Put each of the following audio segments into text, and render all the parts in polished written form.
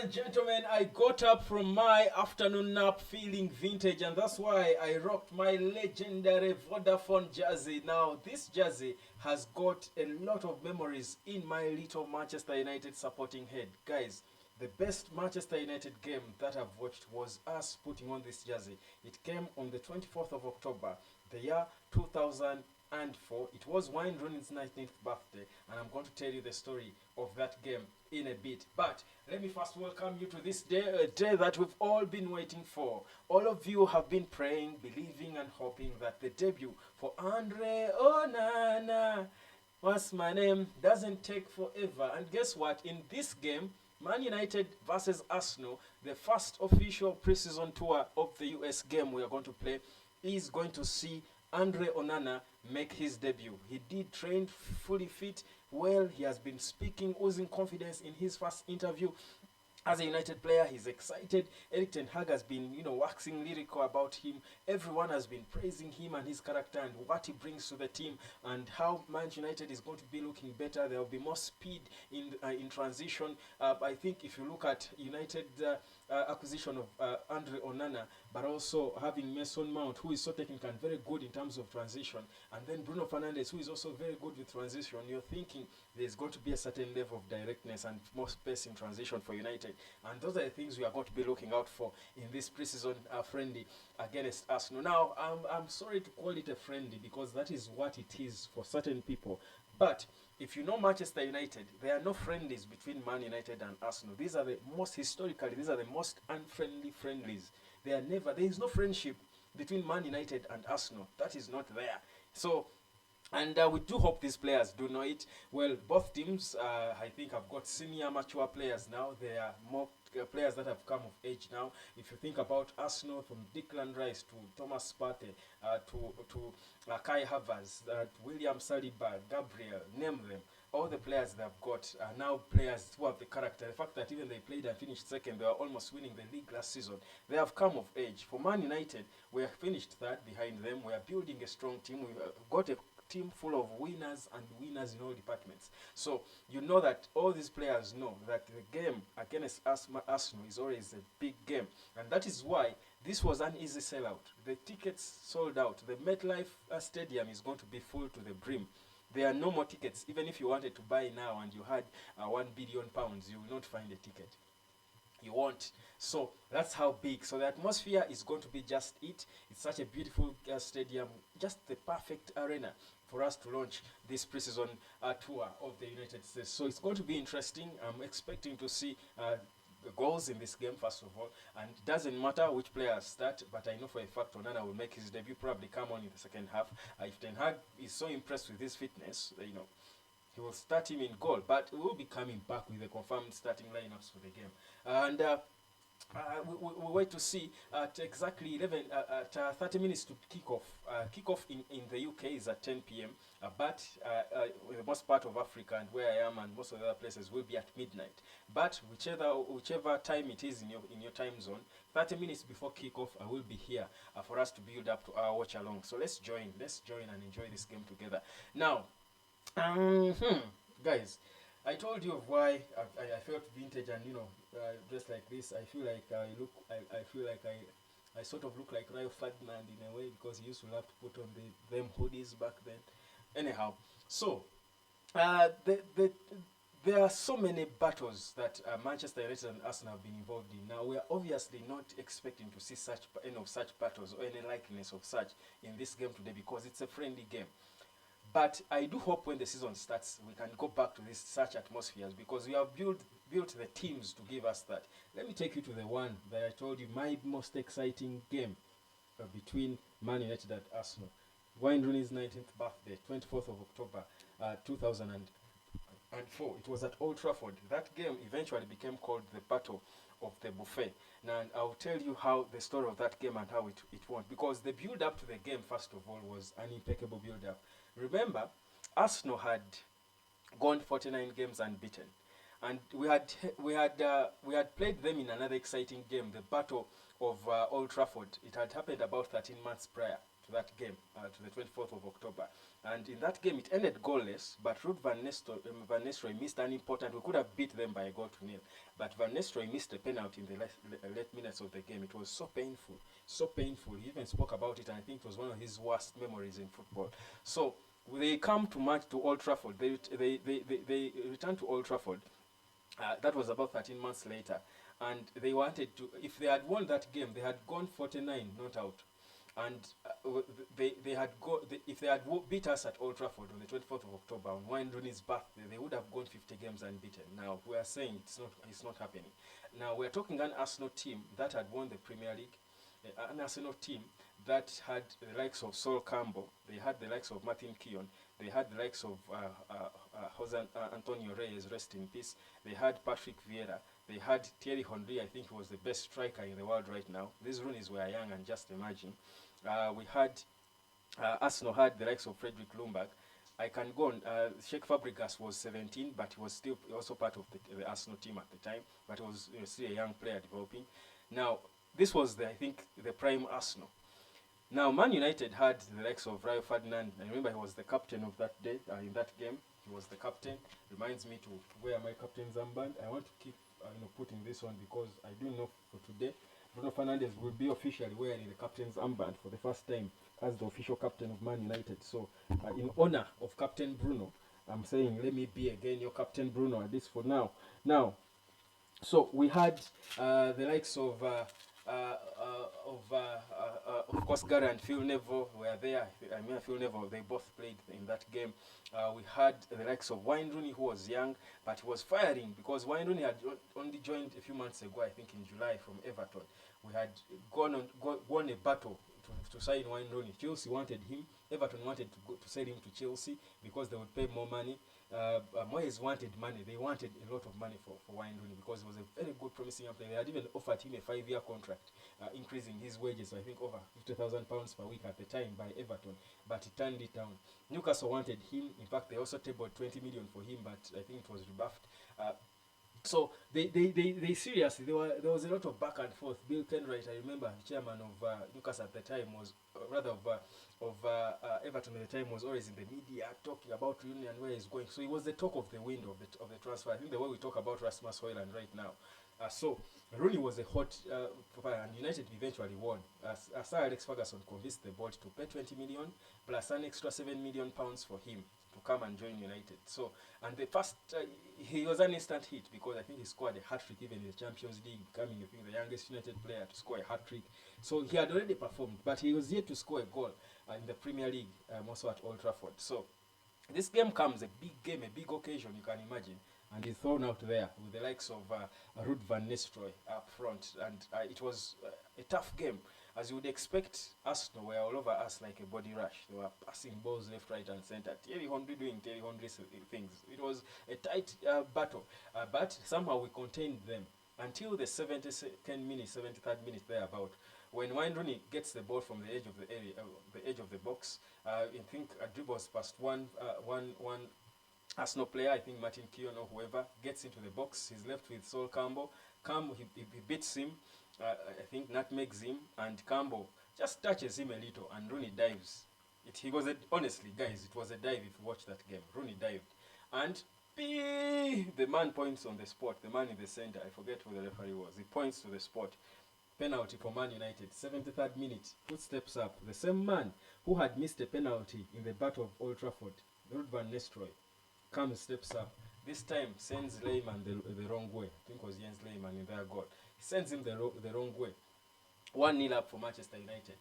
and gentlemen, I got up from my afternoon nap feeling vintage, and that's why I rocked my legendary Vodafone jersey. Now, this jersey has got a lot of memories in my little Manchester United supporting head. Guys, the best Manchester United game that I've watched was us putting on this jersey. It came on the 24th of October, the year 2004. It was Wayne Rooney's 19th birthday, and I'm going to tell you the story of that game in a bit. But let me first welcome you to this day, a day that we've all been waiting for. All of you have been praying, believing, and hoping that the debut for Andre Onana, what's my name, doesn't take forever. And guess what? In this game, Man United versus Arsenal, the first official preseason tour of the US game we are going to play, is going to see Andre Onana make his debut. He did train fully fit. Well, he has been speaking, oozing confidence in his first interview as a United player. He's excited. Erik ten Hag has been, waxing lyrical about him. Everyone has been praising him and his character and what he brings to the team and how Manchester United is going to be looking better. There will be more speed in transition. I think if you look at United acquisition of Andre Onana, but also having Mason Mount, who is so technical and very good in terms of transition, and then Bruno Fernandes, who is also very good with transition, you're thinking there's going to be a certain level of directness and more space in transition for United. And those are the things we are going to be looking out for in this preseason friendly against Arsenal. Now, I'm sorry to call it a friendly because that is what it is for certain people. But if you know Manchester United, there are no friendlies between Man United and Arsenal. These are the most unfriendly friendlies. There is no friendship between Man United and Arsenal. That is not there. So, and we do hope these players do know it. Well, both teams, I think, have got senior, mature players now. There are more players that have come of age now. If you think about Arsenal, from Declan Rice to Thomas Partey, to Kai Havertz, William Saliba, Gabriel, name them. All the players they have got are now players who have the character. The fact that even they played and finished second, they were almost winning the league last season. They have come of age. For Man United, we have finished third behind them. We are building a strong team. We've got a team full of winners and winners in all departments. So you know that all these players know that the game against Arsenal is always a big game, and that is why this was an easy sellout. The tickets sold out. The MetLife Stadium is going to be full to the brim. There are no more tickets. Even if you wanted to buy now and you had £1 billion, you will not find a ticket. You won't. So that's how big. So the atmosphere is going to be just it. It's such a beautiful stadium, just the perfect arena for us to launch this preseason tour of the United States. So it's going to be interesting. I'm expecting to see the goals in this game, first of all, and it doesn't matter which players start, but I know for a fact Onana will make his debut, probably come on in the second half. If Ten Hag is so impressed with his fitness, he will start him in goal, but we will be coming back with the confirmed starting lineups for the game. And we wait to see at exactly 30 minutes to kick off. Kickoff in the UK is at 10 p.m. But the most part of Africa and where I am and most of the other places will be at midnight. But whichever time it is in your time zone, 30 minutes before kickoff, I will be here for us to build up to our watch along. So let's join and enjoy this game together. Now, guys, I told you of why I felt vintage, and just like this, I feel like I sort of look like Rio Ferdinand in a way, because he used to love to put on them hoodies back then. Anyhow, so there are so many battles that Manchester United and Arsenal have been involved in. Now, we are obviously not expecting to see such battles or any likeness of such in this game today, because it's a friendly game. But I do hope when the season starts, we can go back to such atmospheres, because we have built the teams to give us that. Let me take you to the one that I told you, my most exciting game between Man United and Arsenal. Wayne Rooney's 19th birthday, 24th of October, 2004. It was at Old Trafford. That game eventually became called the Battle of the Buffet. Now, I'll tell you how the story of that game and how it went, because the build-up to the game, first of all, was an impeccable build-up. Remember, Arsenal had gone 49 games unbeaten, and we had played them in another exciting game, the Battle of Old Trafford. It had happened about 13 months prior to that game, to the 24th of October. And in that game, it ended goalless, but Ruud Van Nistelrooy missed an important. We could have beat them by a goal to nil, but Van Nistelrooy missed a penalty in the late minutes of the game. It was so painful, so painful. He even spoke about it, and I think it was one of his worst memories in football. So they come to match to Old Trafford. They return to Old Trafford. That was about 13 months later, and they wanted to. If they had won that game, they had gone 49 not out, and they had if they had beat us at Old Trafford on the 24th of October on Wayne Rooney's birthday, they would have gone 50 games unbeaten. Now we are saying it's not happening. Now we're talking an Arsenal team that had won the Premier League, an Arsenal team that had the likes of Sol Campbell, they had the likes of Martin Keown, they had the likes of Jose Antonio Reyes, rest in peace. They had Patrick Vieira. They had Thierry Henry, I think he was the best striker in the world right now. These Roonies were young and just imagine. We had, Arsenal had the likes of Frederick Ljungberg. I can go on. Sheikh Fabregas was 17, but he was still also part of the Arsenal team at the time, but he was still a young player developing. Now, this was, I think, the prime Arsenal. Now, Man United had the likes of Rio Ferdinand. I remember he was the captain of that day, in that game. He was the captain. Reminds me to wear my captain's armband. I want to keep putting this on because I do know for today, Bruno Fernandes will be officially wearing the captain's armband for the first time as the official captain of Man United. So, in honor of Captain Bruno, I'm saying, let me be again your Captain Bruno, at least for now. Now, so we had the likes of course, Gary and Phil Neville were there. I mean, Phil Neville, they both played in that game. We had the likes of Wayne Rooney, who was young, but he was firing because Wayne Rooney had only joined a few months ago, I think in July, from Everton. We had won a battle to sign Wayne Rooney. Chelsea wanted him. Everton wanted to sell him to Chelsea because they would pay more money. Moyes wanted money. They wanted a lot of money for Wayne Rooney because he was a very good, promising young player. They had even offered him a 5-year contract, increasing his wages, I think, over £50,000 per week at the time by Everton, but he turned it down. Newcastle wanted him. In fact, they also tabled 20 million for him, but I think it was rebuffed. So they seriously, there was a lot of back and forth. Bill Kenwright, I remember, chairman of Newcastle at the time, was rather of Everton at the time, was always in the media talking about Rooney and where he's going. So he was the talk of the wind of the transfer. I think the way we talk about Rasmus Højlund right now. So Rooney was a hot and United eventually won. Sir Alex Ferguson convinced the board to pay 20 million plus an extra £7 million for him to come and join United. So, and the first, he was an instant hit because I think he scored a hat-trick even in the Champions League, becoming I think the youngest United player to score a hat-trick. So he had already performed, but he was yet to score a goal in the Premier League, also at Old Trafford. So this game comes, a big game, a big occasion, you can imagine. And he's thrown out there with the likes of Ruud Van Nistelrooy up front. And it was a tough game. As you would expect, Arsenal were all over us like a body rush. They were passing balls left, right, and centre. Thierry Henry doing Thierry Henry things. It was a tight battle. But somehow we contained them until the 72nd minute, 73rd minute thereabout. When Wayne Rooney gets the ball from the edge of the area, the edge of the box, I think dribbles past one Arsenal player, I think Martin Keown or whoever, gets into the box. He's left with Sol Campbell. He beats him, I think nutmegs him, and Campbell just touches him a little, and Rooney dives. Honestly, guys, it was a dive if you watch that game. Rooney dived. And the man points on the spot, the man in the center, I forget who the referee was. He points to the spot. Penalty for Man United, 73rd minute, footsteps up. The same man who had missed a penalty in the Battle of Old Trafford, Ruud Van Nistelrooy, comes, steps up. This time sends Lehmann the wrong way. I think it was Jens Lehmann in their goal. He sends him the wrong way. 1-0 up for Manchester United.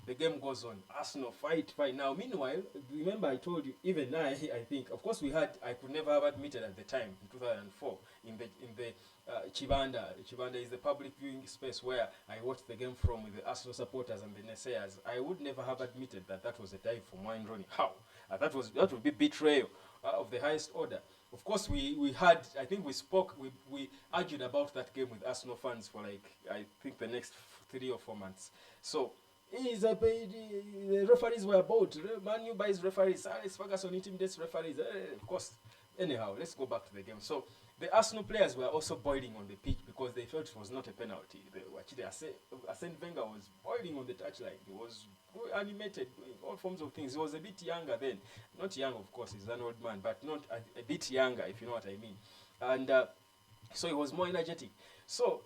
The game goes on. Arsenal fight. Now, meanwhile, remember I told you, even I think, of course I could never have admitted at the time, in 2004, in the Chibanda. Chibanda is the public viewing space where I watched the game from with the Arsenal supporters and the naysayers. I would never have admitted that was a dive from Wayne Rooney. How? That would be betrayal of the highest order. Of course, we had, I think we argued about that game with Arsenal fans for I think the next 3 or 4 months. So, the referees were bought. Man U buys referees. Alex Ferguson intimidates referees. Of course, anyhow, let's go back to the game. So, The Arsenal players were also boiling on the pitch because they felt it was not a penalty. Actually, Arsene Wenger was boiling on the touchline. He was animated, doing all forms of things. He was a bit younger then. Not young, of course, he's an old man, but not a bit younger, if you know what I mean. And so he was more energetic. So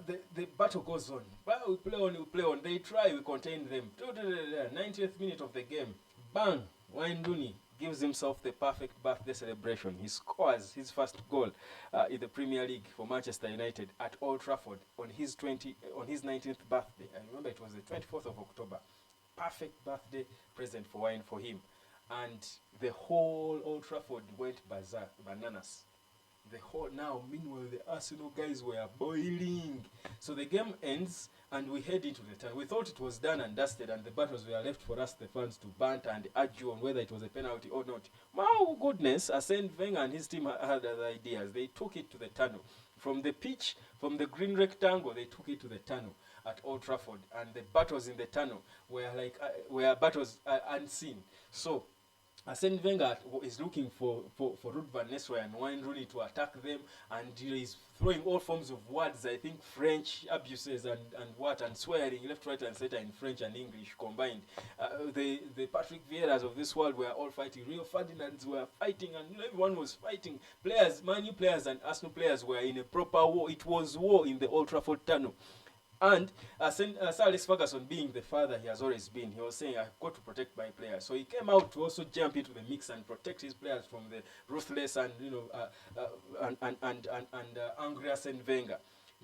the battle goes on. Well, we play on. They try, we contain them. 90th minute of the game. Bang! Wayne Rooney gives himself the perfect birthday celebration. He scores his first goal in the Premier League for Manchester United at Old Trafford on his 19th birthday. I remember it was the 24th of October. Perfect birthday present for Wayne for him. And the whole Old Trafford went bananas. Meanwhile, the Arsenal guys were boiling. So the game ends and we head into the tunnel. We thought it was done and dusted and the battles were left for us, the fans, to banter and argue on whether it was a penalty or not. My goodness, Arsene Wenger and his team had other ideas. They took it to the tunnel. From the pitch, from the green rectangle, they took it to the tunnel at Old Trafford. And the battles in the tunnel were battles unseen. So Arsene Wenger is looking for Ruud van Nistelrooy and Wayne Rooney to attack them, and he's throwing all forms of words, I think French abuses and swearing left, right, and center in French and English combined. The Patrick Vieiras of this world were all fighting. Rio Ferdinands were fighting, and everyone was fighting. Players, Man U players and Arsenal players were in a proper war. It was war in the Old Trafford tunnel. And Sir Alex Ferguson, being the father he has always been, he was saying, I've got to protect my players. So he came out to also jump into the mix and protect his players from the ruthless and angry Arsene Wenger.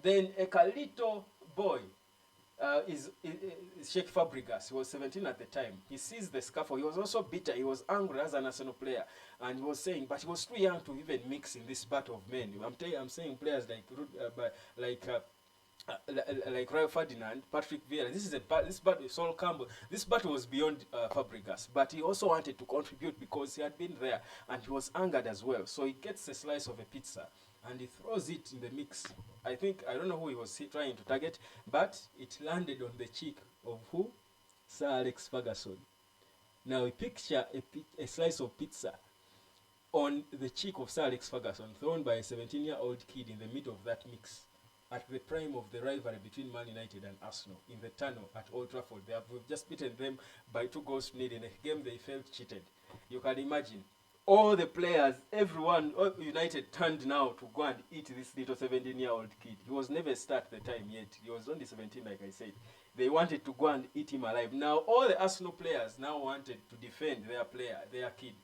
Then a Carlito boy is Sheikh Fabregas. He was 17 at the time. He sees the scuffle. He was also bitter. He was angry as an Arsenal player, and he was saying, but he was too young to even mix in this battle of men. I'm saying players like Rio Ferdinand, Patrick Vieira. This battle, Sol Campbell. This battle was beyond Fabregas, but he also wanted to contribute because he had been there and he was angered as well. So he gets a slice of a pizza and he throws it in the mix. I don't know who he was trying to target, but it landed on the cheek of who? Sir Alex Ferguson. Now picture a slice of pizza on the cheek of Sir Alex Ferguson, thrown by a 17-year-old kid in the middle of that mix, at the prime of the rivalry between Man United and Arsenal in the tunnel at Old Trafford. We've just beaten them by 2-0 in a game they felt cheated. You can imagine. All the players, everyone, all United turned now to go and eat this little 17-year-old kid. He was never start the time yet. He was only 17, like I said. They wanted to go and eat him alive. Now, all the Arsenal players now wanted to defend their kid.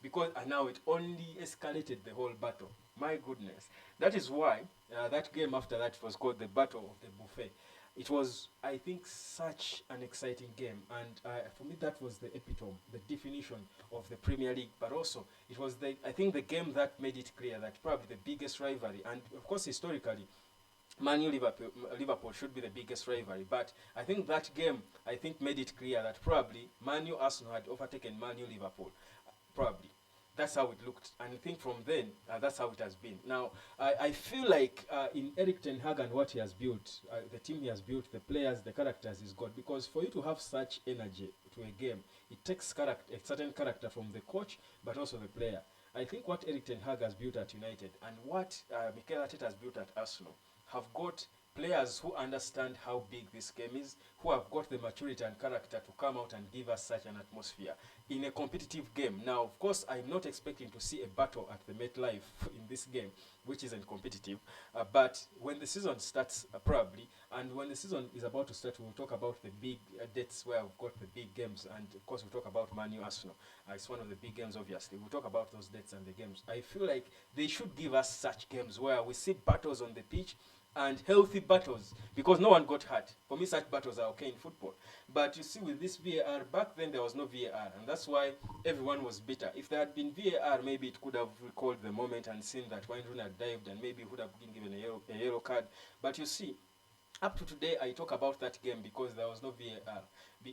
Because now it only escalated the whole battle. My goodness. That is why that game after that was called the Battle of the Buffet. It was, I think, such an exciting game. And for me, that was the epitome, the definition of the Premier League. But also, it was, I think, the game that made it clear that probably the biggest rivalry, and of course, historically, Man U Liverpool should be the biggest rivalry. But I think that game, made it clear that probably Man U Arsenal had overtaken Man U Liverpool. Probably. That's how it looked. And I think from then, that's how it has been. Now, I feel like in Eric Ten Hag and what he has built, the team he has built, the players, the characters he's got, because for you to have such energy to a game, it takes a certain character from the coach, but also the player. I think what Eric Ten Hag has built at United and what Mikel Arteta has built at Arsenal have got players who understand how big this game is, who have got the maturity and character to come out and give us such an atmosphere in a competitive game. Now, of course, I'm not expecting to see a battle at the MetLife in this game, which isn't competitive. But when the season starts, probably, and when the season is about to start, we'll talk about the big dates where we've got the big games. And, of course, we'll talk about Man U Arsenal. It's one of the big games, obviously. We'll talk about those dates and the games. I feel like they should give us such games where we see battles on the pitch, and healthy battles, because no one got hurt. For me, such battles are okay in football. But you see, with this VAR, back then there was no VAR, and that's why everyone was bitter. If there had been VAR, maybe it could have recalled the moment and seen that Wayne Rooney had dived, and maybe he would have been given a yellow card. But you see, up to today, I talk about that game because there was no VAR.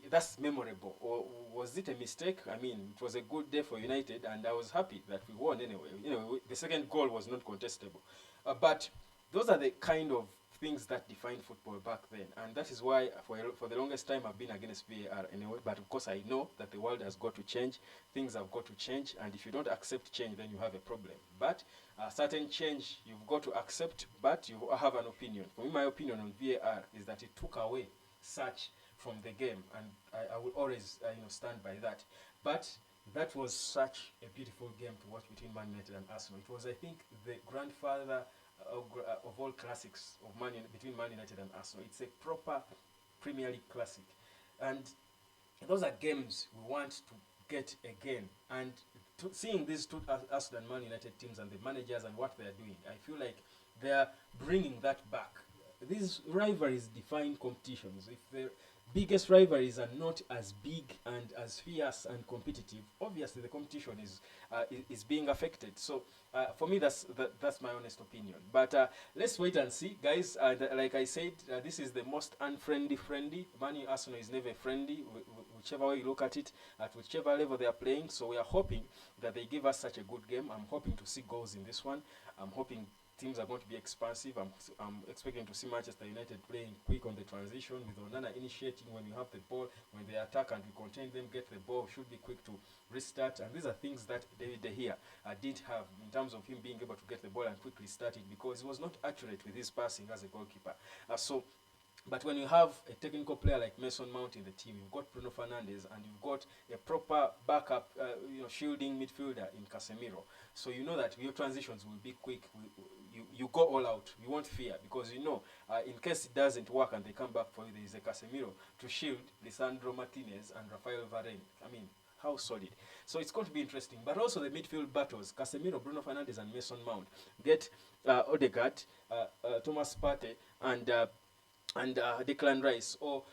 That's memorable. Or was it a mistake? I mean, it was a good day for United, and I was happy that we won anyway. The second goal was not contestable. But those are the kind of things that defined football back then, and that is why for the longest time I've been against VAR anyway. But of course I know that the world has got to change, things have got to change, and if you don't accept change, then you have a problem. But a certain change you've got to accept, but you have an opinion. For me, my opinion on VAR is that it took away such from the game, and I will always stand by that. But that was such a beautiful game to watch between Man United and Arsenal. It was, I think, the grandfather of all classics of between Man United and Arsenal. It's a proper Premier League classic, and those are games we want to get again. And seeing these two Arsenal and Man United teams and the managers and what they are doing, I feel like they are bringing that back. These rivalries define competitions. If the biggest rivalries are not as big and as fierce and competitive, obviously the competition is being affected. So for me, that's my honest opinion. But let's wait and see, guys. Like I said, this is the most unfriendly friendly. Man U Arsenal is never friendly, whichever way you look at it, at whichever level they are playing. So we are hoping that they give us such a good game. I'm hoping to see goals in this one. I'm hoping teams are going to be expansive. I'm expecting to see Manchester United playing quick on the transition, with Onana initiating when you have the ball, when they attack and we contain them, get the ball, should be quick to restart. And these are things that David De Gea did have in terms of him being able to get the ball and quickly start it, because he was not accurate with his passing as a goalkeeper. But when you have a technical player like Mason Mount in the team, you've got Bruno Fernandes, and you've got a proper backup, shielding midfielder in Casemiro. So you know that your transitions will be quick. You go all out. You won't fear, because in case it doesn't work and they come back for you, there is a Casemiro to shield Lisandro Martinez and Rafael Varane. I mean, how solid. So it's going to be interesting. But also the midfield battles, Casemiro, Bruno Fernandes and Mason Mount. Get Odegaard, Thomas Partey, and Declan Rice, or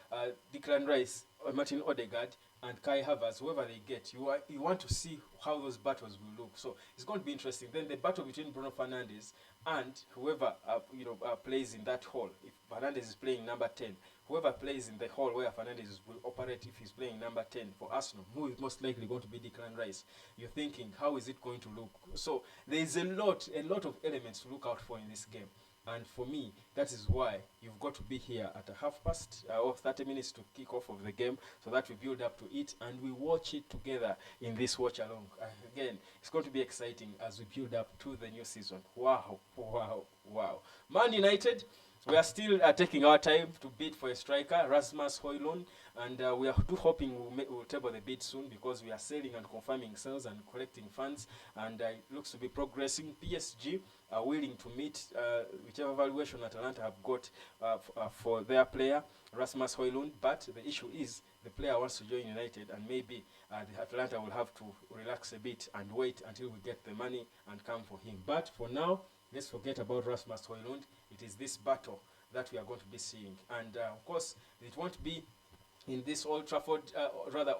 Declan Rice, or Martin Odegaard, and Kai Havertz, whoever they get. You want to see how those battles will look. So it's going to be interesting. Then the battle between Bruno Fernandes and whoever plays in that hole. If Fernandes is playing number 10, whoever plays in the hole where Fernandes will operate, if he's playing number 10 for Arsenal, who is most likely going to be Declan Rice, you're thinking, how is it going to look? So there is a lot of elements to look out for in this game. And for me, that is why you've got to be here at 30 or 30 minutes to kick off of the game, so that we build up to it and we watch it together in this watch along. Again, it's going to be exciting as we build up to the new season. Wow, wow, wow. Man United, we are still taking our time to bid for a striker, Rasmus Højlund, and we are hoping we'll table the bid soon, because we are selling and confirming sales and collecting funds, and it looks to be progressing. PSG are willing to meet whichever valuation Atalanta have got for their player, Rasmus Højlund, but the issue is the player wants to join United, and maybe the Atalanta will have to relax a bit and wait until we get the money and come for him. But for now, let's forget about Rasmus Højlund. It is this battle that we are going to be seeing. And of course, it won't be in this Old Trafford,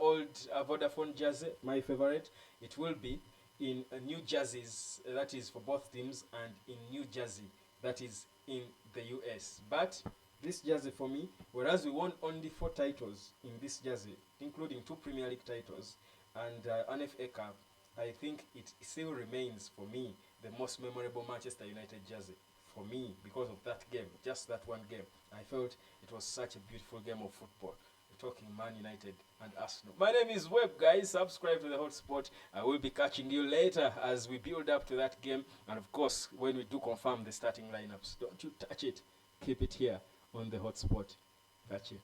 old Vodafone jersey, my favorite. It will be in new jerseys, that is for both teams, and in New Jersey, that is in the US. But this jersey for me, whereas we won only 4 titles in this jersey, including 2 Premier League titles and an FA Cup, I think it still remains for me the most memorable Manchester United jersey. For me, because of that game, just that one game, I felt it was such a beautiful game of football. We're talking Man United and Arsenal. My name is Webb, guys. Subscribe to the Hotspot. I will be catching you later as we build up to that game, and of course, when we do confirm the starting lineups. Don't you touch it. Keep it here on the Hotspot. Catch you.